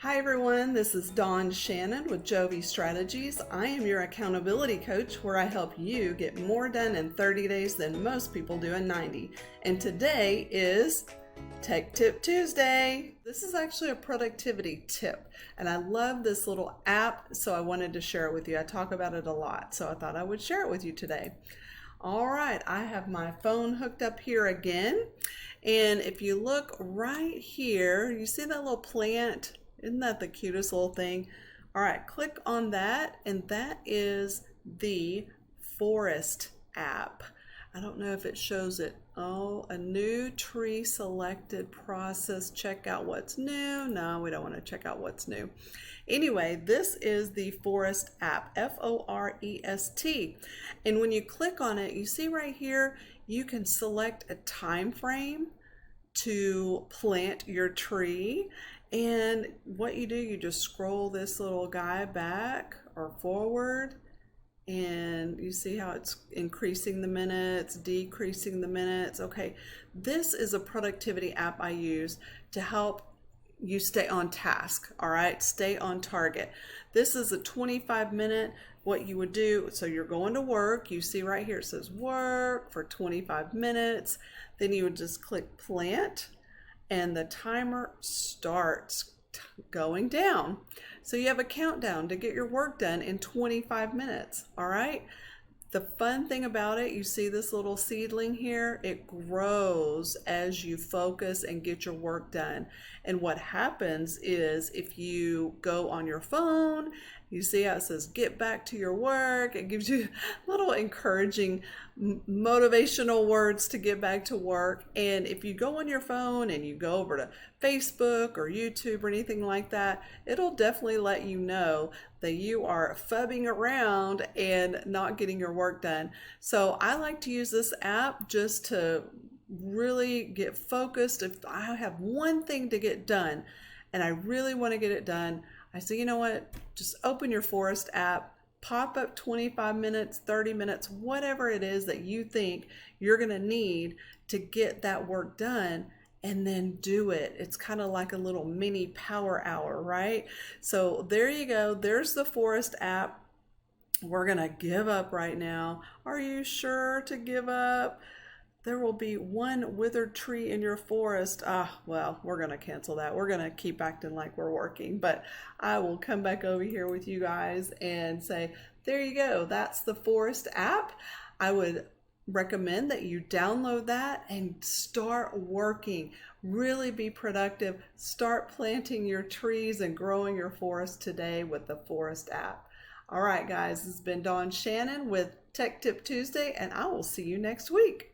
Hi everyone, this is Shannon with Jovi Strategies. I am your accountability coach where I help you get more done in 30 days than most people do in 90. And today is Tech Tip Tuesday. This is actually a productivity tip and I love this little app, so I wanted to share it with you. I talk about it a lot, so I thought I would share it with you today. All right, I have my phone hooked up here again. And if you look right here, you see that little plant? Isn't that the cutest little thing? All right, click on that, and that is the Forest app. I don't know if it shows it. Oh, a new tree selected process. Check out what's new. No, we don't want to check out what's new. Anyway, this is the Forest app, Forest. And when you click on it, you see right here, you can select a time frame to plant your tree. And what you do, you just scroll this little guy back or forward, and you see how it's increasing the minutes, decreasing the minutes. Okay, this is a productivity app I use to help you stay on task. All right, stay on target. This is a 25-minute. What you would do, so you're going to work, you see right here it says work for 25 minutes, then you would just click plant and the timer starts going down. So you have a countdown to get your work done in 25 minutes. All right. The fun thing about it, you see this little seedling here, it grows as you focus and get your work done. And what happens is if you go on your phone, you see how it says get back to your work. It gives you little encouraging motivational words to get back to work. And if you go on your phone and you go over to Facebook or YouTube or anything like that, it'll definitely let you know that you are fubbing around and not getting your work done. So I like to use this app just to really get focused. If I have one thing to get done and I really want to get it done, I say, you know what, just open your Forest app, pop up 25 minutes, 30 minutes, whatever it is that you think you're going to need to get that work done, and then do it. It's kind of like a little mini power hour, right? So there you go. There's the Forest app. We're going to give up right now. Are you sure to give up? There will be one withered tree in your forest. Well, we're going to cancel that. We're going to keep acting like we're working, but I will come back over here with you guys and say, there you go. That's the Forest app. I would recommend that you download that and start working. Really be productive. Start planting your trees and growing your forest today with the Forest app. All right, guys, this has been Shannon with Tech Tip Tuesday, and I will see you next week.